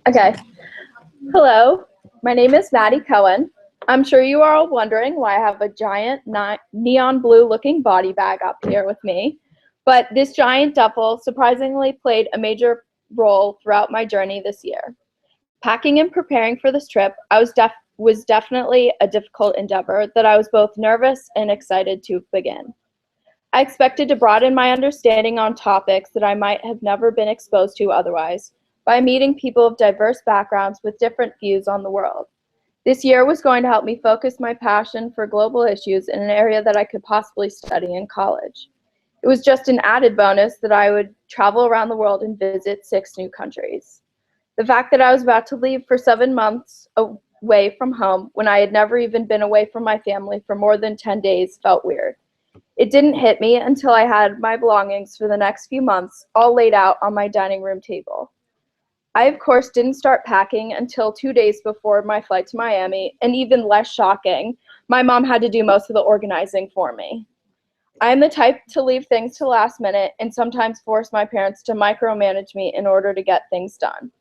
Okay. Hello, my name is Maddie Cohen. I'm sure you are all wondering why I have a giant neon blue looking body bag up here with me, but this giant duffel surprisingly played a major role throughout my journey this year. Packing and preparing for this trip was definitely a difficult endeavor that I was both nervous and excited to begin. I expected to broaden my understanding on topics that I might have never been exposed to otherwise by meeting people of diverse backgrounds with different views on the world. This year was going to help me focus my passion for global issues in an area that I could possibly study in college. It was just an added bonus that I would travel around the world and visit 6 new countries. The fact that I was about to leave for 7 months away from home when I had never even been away from my family for more than 10 days felt weird. It didn't hit me until I had my belongings for the next few months all laid out on my dining room table. I, of course, didn't start packing until 2 days before my flight to Miami, and even less shocking, my mom had to do most of the organizing for me. I am the type to leave things to last minute and sometimes force my parents to micromanage me in order to get things done.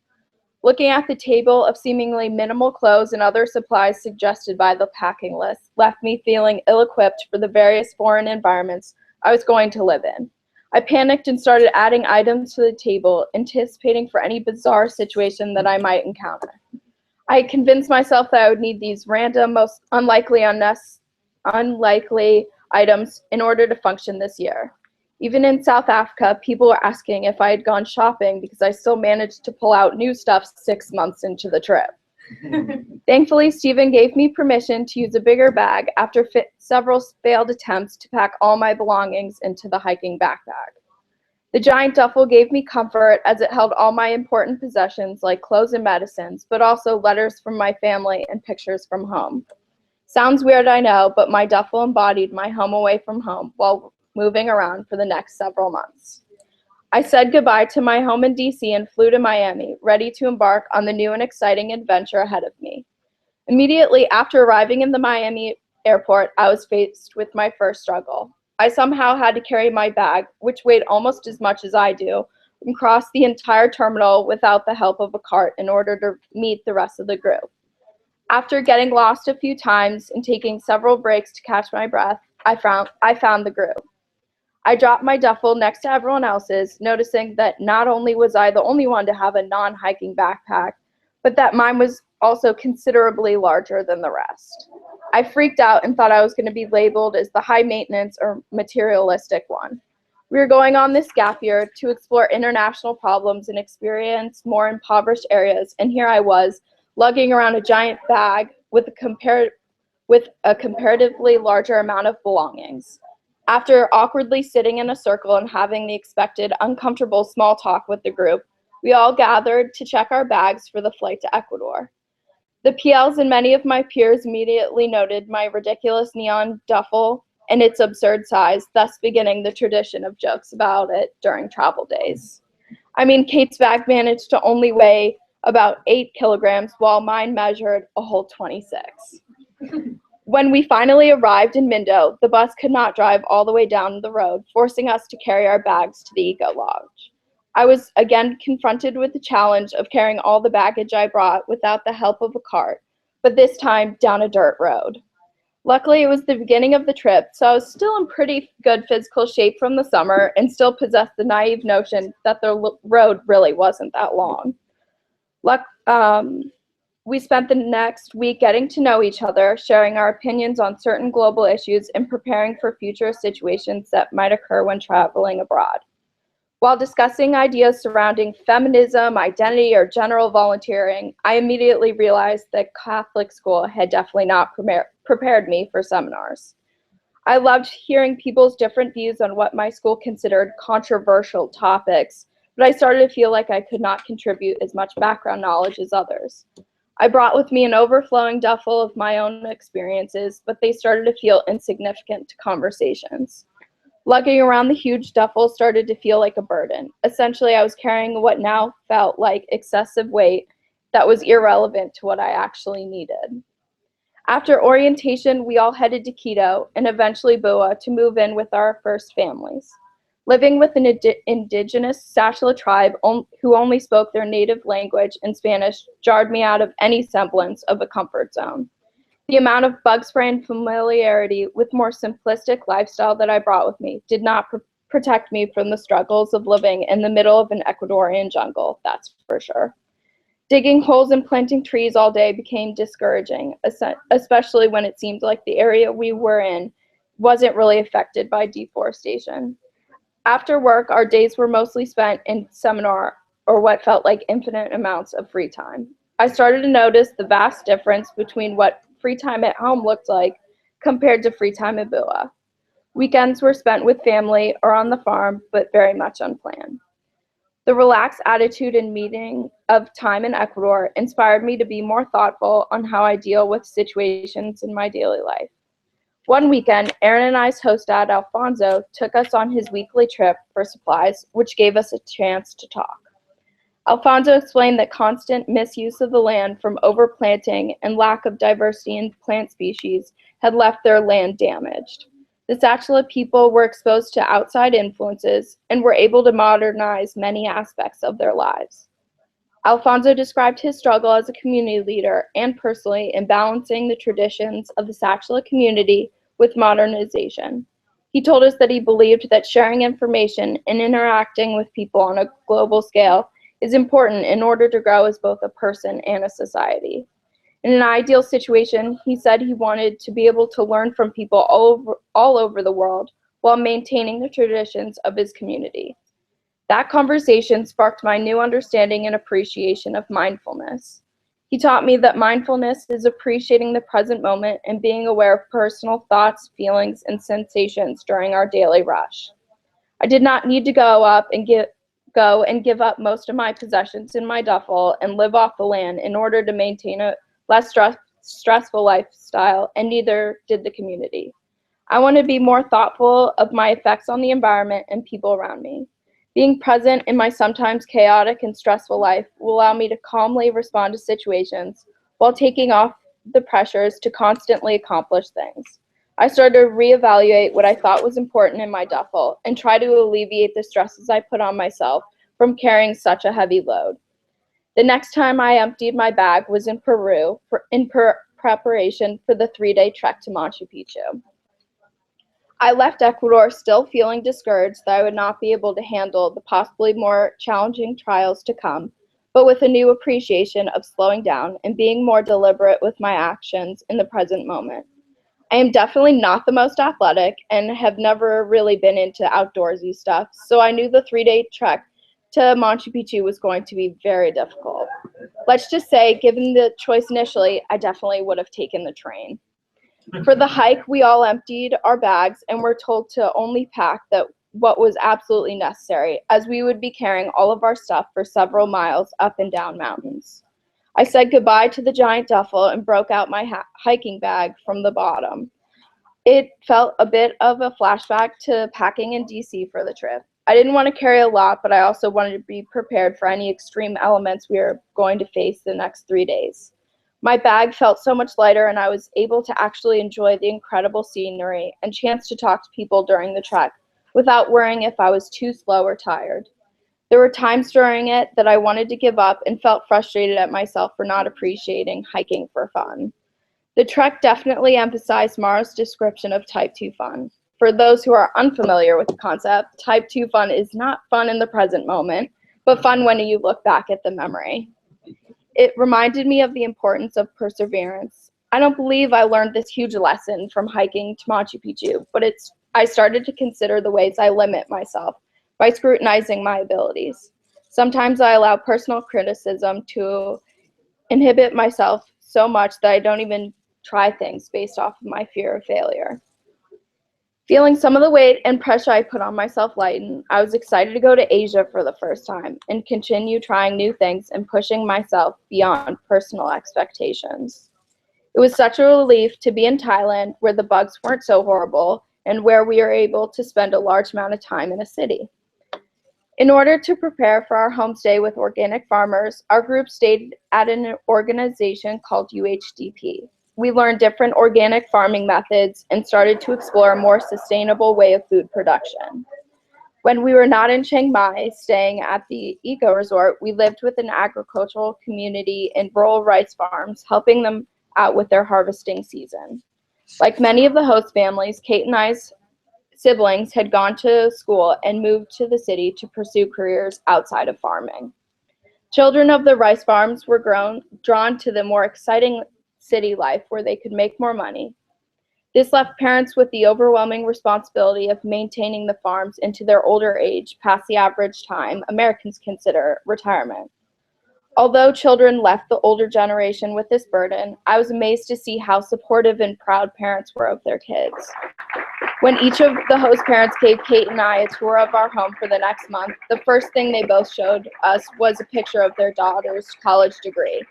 Looking at the table of seemingly minimal clothes and other supplies suggested by the packing list left me feeling ill-equipped for the various foreign environments I was going to live in. I panicked and started adding items to the table, anticipating for any bizarre situation that I might encounter. I convinced myself that I would need these random, most unlikely items in order to function this year. Even in South Africa, people were asking if I had gone shopping because I still managed to pull out new stuff 6 months into the trip. Thankfully, Stephen gave me permission to use a bigger bag after several failed attempts to pack all my belongings into the hiking backpack. The giant duffel gave me comfort as it held all my important possessions like clothes and medicines, but also letters from my family and pictures from home. Sounds weird, I know, but my duffel embodied my home away from home while moving around for the next several months. I said goodbye to my home in DC and flew to Miami, ready to embark on the new and exciting adventure ahead of me. Immediately after arriving in the Miami airport, I was faced with my first struggle. I somehow had to carry my bag, which weighed almost as much as I do, and cross the entire terminal without the help of a cart in order to meet the rest of the group. After getting lost a few times and taking several breaks to catch my breath, I found the group. I dropped my duffel next to everyone else's, noticing that not only was I the only one to have a non-hiking backpack, but that mine was also considerably larger than the rest. I freaked out and thought I was going to be labeled as the high maintenance or materialistic one. We were going on this gap year to explore international problems and experience more impoverished areas, and here I was, lugging around a giant bag with a comparatively larger amount of belongings. After awkwardly sitting in a circle and having the expected uncomfortable small talk with the group, we all gathered to check our bags for the flight to Ecuador. The PLs and many of my peers immediately noted my ridiculous neon duffel and its absurd size, thus beginning the tradition of jokes about it during travel days. I mean, Kate's bag managed to only weigh about 8 kilograms, while mine measured a whole 26. When we finally arrived in Mindo, the bus could not drive all the way down the road, forcing us to carry our bags to the Eco Lodge. I was again confronted with the challenge of carrying all the baggage I brought without the help of a cart, but this time down a dirt road. Luckily, it was the beginning of the trip, so I was still in pretty good physical shape from the summer and still possessed the naive notion that the road really wasn't that long. We spent the next week getting to know each other, sharing our opinions on certain global issues, and preparing for future situations that might occur when traveling abroad. While discussing ideas surrounding feminism, identity, or general volunteering, I immediately realized that Catholic school had definitely not prepared me for seminars. I loved hearing people's different views on what my school considered controversial topics, but I started to feel like I could not contribute as much background knowledge as others. I brought with me an overflowing duffel of my own experiences, but they started to feel insignificant to conversations. Lugging around the huge duffel started to feel like a burden. Essentially, I was carrying what now felt like excessive weight that was irrelevant to what I actually needed. After orientation, we all headed to Quito and eventually Bua to move in with our first families. Living with an indigenous Sachla tribe who only spoke their native language in Spanish jarred me out of any semblance of a comfort zone. The amount of bug spray and familiarity with more simplistic lifestyle that I brought with me did not protect me from the struggles of living in the middle of an Ecuadorian jungle, that's for sure. Digging holes and planting trees all day became discouraging, especially when it seemed like the area we were in wasn't really affected by deforestation. After work, our days were mostly spent in seminar or what felt like infinite amounts of free time. I started to notice the vast difference between what free time at home looked like compared to free time at Bua. Weekends were spent with family or on the farm, but very much unplanned. The relaxed attitude and meaning of time in Ecuador inspired me to be more thoughtful on how I deal with situations in my daily life. One weekend, Aaron and I's host dad, Alfonso, took us on his weekly trip for supplies, which gave us a chance to talk. Alfonso explained that constant misuse of the land from overplanting and lack of diversity in plant species had left their land damaged. The Sachla people were exposed to outside influences and were able to modernize many aspects of their lives. Alfonso described his struggle as a community leader and personally in balancing the traditions of the Sachla community with modernization. He told us that he believed that sharing information and interacting with people on a global scale is important in order to grow as both a person and a society. In an ideal situation, he said he wanted to be able to learn from people all over the world while maintaining the traditions of his community. That conversation sparked my new understanding and appreciation of mindfulness. He taught me that mindfulness is appreciating the present moment and being aware of personal thoughts, feelings, and sensations during our daily rush. I did not need to go and give up most of my possessions in my duffel and live off the land in order to maintain a less stressful lifestyle, and neither did the community. I want to be more thoughtful of my effects on the environment and people around me. Being present in my sometimes chaotic and stressful life will allow me to calmly respond to situations while taking off the pressures to constantly accomplish things. I started to reevaluate what I thought was important in my duffel and try to alleviate the stresses I put on myself from carrying such a heavy load. The next time I emptied my bag was in Peru in preparation for the 3-day trek to Machu Picchu. I left Ecuador still feeling discouraged that I would not be able to handle the possibly more challenging trials to come, but with a new appreciation of slowing down and being more deliberate with my actions in the present moment. I am definitely not the most athletic and have never really been into outdoorsy stuff, so I knew the 3-day trek to Machu Picchu was going to be very difficult. Let's just say, given the choice initially, I definitely would have taken the train. For the hike, we all emptied our bags and were told to only pack what was absolutely necessary, as we would be carrying all of our stuff for several miles up and down mountains. I said goodbye to the giant duffel and broke out my hiking bag from the bottom. It felt a bit of a flashback to packing in DC for the trip. I didn't want to carry a lot, but I also wanted to be prepared for any extreme elements we were going to face the next 3 days. My bag felt so much lighter, and I was able to actually enjoy the incredible scenery and chance to talk to people during the trek without worrying if I was too slow or tired. There were times during it that I wanted to give up and felt frustrated at myself for not appreciating hiking for fun. The trek definitely emphasized Mara's description of type 2 fun. For those who are unfamiliar with the concept, type 2 fun is not fun in the present moment, but fun when you look back at the memory. It reminded me of the importance of perseverance. I don't believe I learned this huge lesson from hiking to Machu Picchu, but I started to consider the ways I limit myself by scrutinizing my abilities. Sometimes I allow personal criticism to inhibit myself so much that I don't even try things based off of my fear of failure. Feeling some of the weight and pressure I put on myself lighten, I was excited to go to Asia for the first time and continue trying new things and pushing myself beyond personal expectations. It was such a relief to be in Thailand where the bugs weren't so horrible and where we were able to spend a large amount of time in a city. In order to prepare for our homestay with organic farmers, our group stayed at an organization called UHDP. We learned different organic farming methods and started to explore a more sustainable way of food production. When we were not in Chiang Mai, staying at the eco resort, we lived with an agricultural community in rural rice farms, helping them out with their harvesting season. Like many of the host families, Kate and I's siblings had gone to school and moved to the city to pursue careers outside of farming. Children of the rice farms were drawn to the more exciting city life where they could make more money. This left parents with the overwhelming responsibility of maintaining the farms into their older age, past the average time Americans consider retirement. Although children left the older generation with this burden, I was amazed to see how supportive and proud parents were of their kids. When each of the host parents gave Kate and I a tour of our home for the next month, the first thing they both showed us was a picture of their daughter's college degree.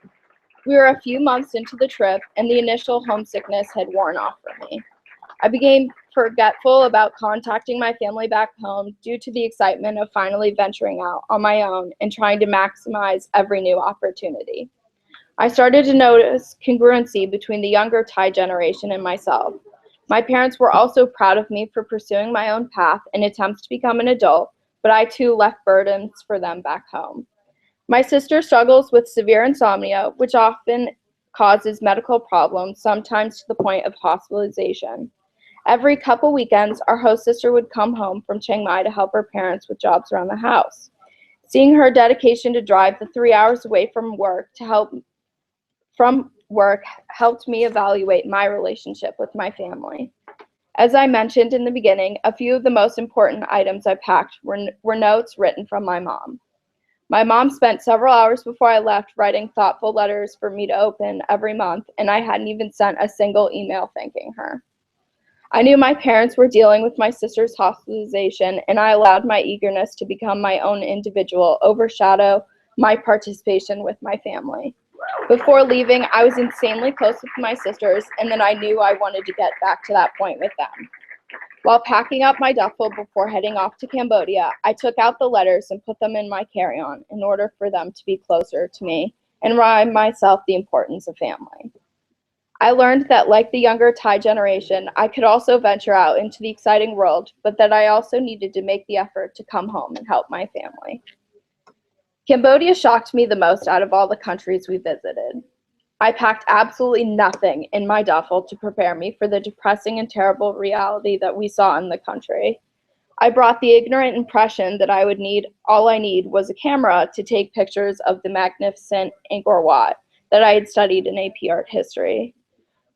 We were a few months into the trip, and the initial homesickness had worn off for me. I became forgetful about contacting my family back home due to the excitement of finally venturing out on my own and trying to maximize every new opportunity. I started to notice congruency between the younger Thai generation and myself. My parents were also proud of me for pursuing my own path in attempts to become an adult, but I too left burdens for them back home. My sister struggles with severe insomnia, which often causes medical problems, sometimes to the point of hospitalization. Every couple weekends, our host sister would come home from Chiang Mai to help her parents with jobs around the house. Seeing her dedication to drive the 3 hours away from work helped me evaluate my relationship with my family. As I mentioned in the beginning, a few of the most important items I packed were notes written from my mom. My mom spent several hours before I left writing thoughtful letters for me to open every month, and I hadn't even sent a single email thanking her. I knew my parents were dealing with my sister's hospitalization, and I allowed my eagerness to become my own individual overshadow my participation with my family. Before leaving, I was insanely close with my sisters, and then I knew I wanted to get back to that point with them. While packing up my duffel before heading off to Cambodia, I took out the letters and put them in my carry-on in order for them to be closer to me and remind myself the importance of family. I learned that, like the younger Thai generation, I could also venture out into the exciting world, but that I also needed to make the effort to come home and help my family. Cambodia shocked me the most out of all the countries we visited. I packed absolutely nothing in my duffel to prepare me for the depressing and terrible reality that we saw in the country. I brought the ignorant impression that all I need was a camera to take pictures of the magnificent Angkor Wat that I had studied in AP Art History.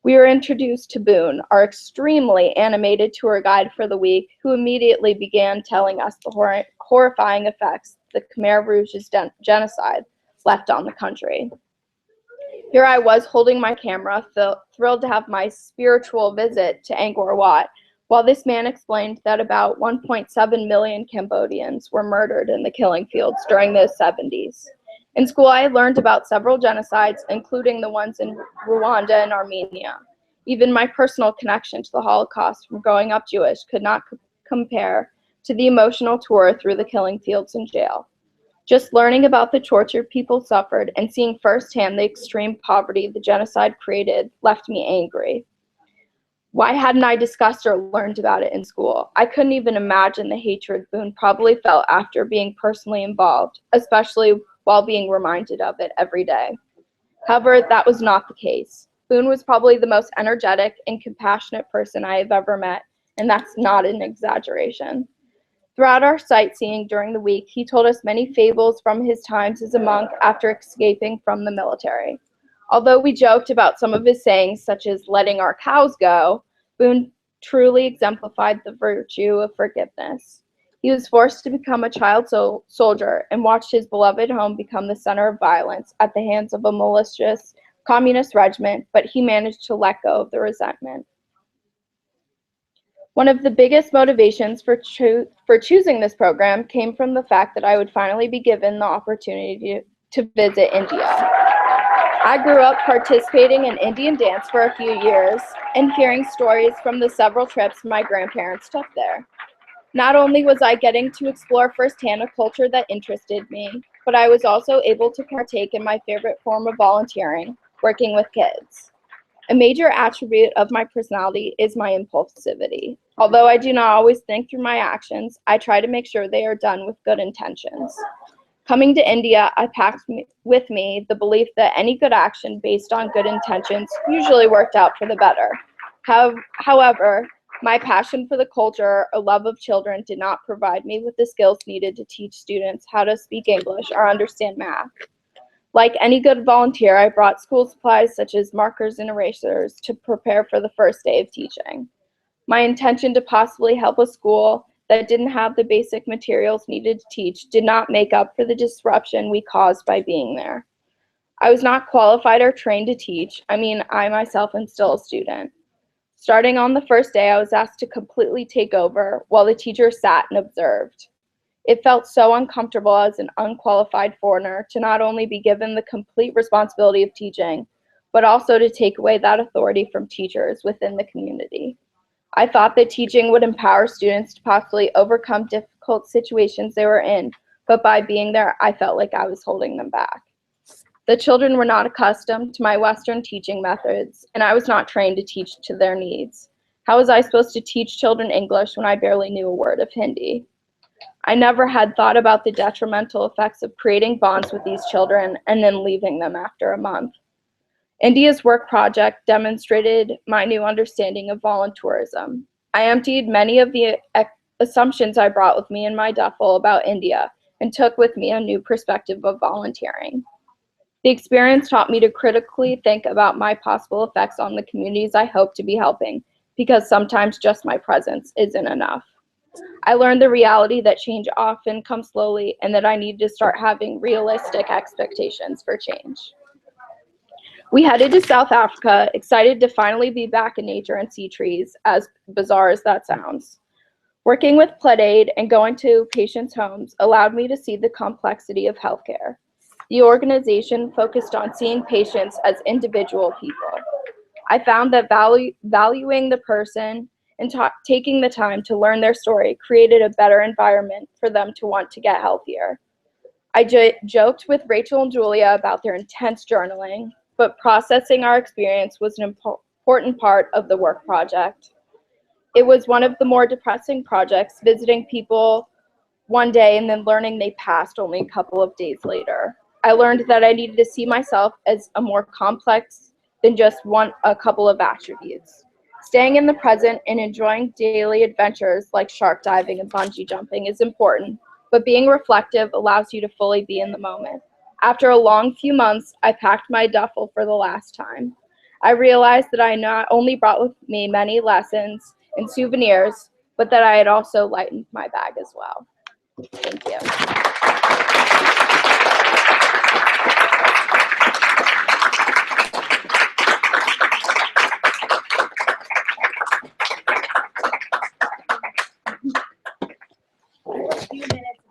We were introduced to Boone, our extremely animated tour guide for the week, who immediately began telling us the horrifying effects the Khmer Rouge's genocide left on the country. Here I was holding my camera, thrilled to have my spiritual visit to Angkor Wat, while this man explained that about 1.7 million Cambodians were murdered in the killing fields during the 70s. In school, I had learned about several genocides, including the ones in Rwanda and Armenia. Even my personal connection to the Holocaust from growing up Jewish could not compare to the emotional tour through the killing fields and jail. Just learning about the torture people suffered and seeing firsthand the extreme poverty the genocide created left me angry. Why hadn't I discussed or learned about it in school? I couldn't even imagine the hatred Boone probably felt after being personally involved, especially while being reminded of it every day. However, that was not the case. Boone was probably the most energetic and compassionate person I have ever met, and that's not an exaggeration. Throughout our sightseeing during the week, he told us many fables from his times as a monk after escaping from the military. Although we joked about some of his sayings, such as letting our cows go, Boone truly exemplified the virtue of forgiveness. He was forced to become a child soldier and watched his beloved home become the center of violence at the hands of a malicious communist regiment, but he managed to let go of the resentment. One of the biggest motivations for choosing this program came from the fact that I would finally be given the opportunity to visit India. I grew up participating in Indian dance for a few years and hearing stories from the several trips my grandparents took there. Not only was I getting to explore firsthand a culture that interested me, but I was also able to partake in my favorite form of volunteering, working with kids. A major attribute of my personality is my impulsivity. Although I do not always think through my actions, I try to make sure they are done with good intentions. Coming to India, I packed with me the belief that any good action based on good intentions usually worked out for the better. However, my passion for the culture or love of children did not provide me with the skills needed to teach students how to speak English or understand math. Like any good volunteer, I brought school supplies such as markers and erasers to prepare for the first day of teaching. My intention to possibly help a school that didn't have the basic materials needed to teach did not make up for the disruption we caused by being there. I was not qualified or trained to teach. I myself am still a student. Starting on the first day, I was asked to completely take over while the teacher sat and observed. It felt so uncomfortable as an unqualified foreigner to not only be given the complete responsibility of teaching, but also to take away that authority from teachers within the community. I thought that teaching would empower students to possibly overcome difficult situations they were in, but by being there, I felt like I was holding them back. The children were not accustomed to my Western teaching methods, and I was not trained to teach to their needs. How was I supposed to teach children English when I barely knew a word of Hindi? I never had thought about the detrimental effects of creating bonds with these children and then leaving them after a month. India's work project demonstrated my new understanding of volunteerism. I emptied many of the assumptions I brought with me in my duffel about India and took with me a new perspective of volunteering. The experience taught me to critically think about my possible effects on the communities I hope to be helping, because sometimes just my presence isn't enough. I learned the reality that change often comes slowly and that I needed to start having realistic expectations for change. We headed to South Africa, excited to finally be back in nature and see trees, as bizarre as that sounds. Working with PledAid and going to patients' homes allowed me to see the complexity of healthcare. The organization focused on seeing patients as individual people. I found that valuing the person and taking the time to learn their story created a better environment for them to want to get healthier. I joked with Rachel and Julia about their intense journaling, but processing our experience was an important part of the work project. It was one of the more depressing projects, visiting people one day and then learning they passed only a couple of days later. I learned that I needed to see myself as a more complex than just a couple of attributes. Staying in the present and enjoying daily adventures like shark diving and bungee jumping is important, but being reflective allows you to fully be in the moment. After a long few months, I packed my duffel for the last time. I realized that I not only brought with me many lessons and souvenirs, but that I had also lightened my bag as well. Thank you. A few minutes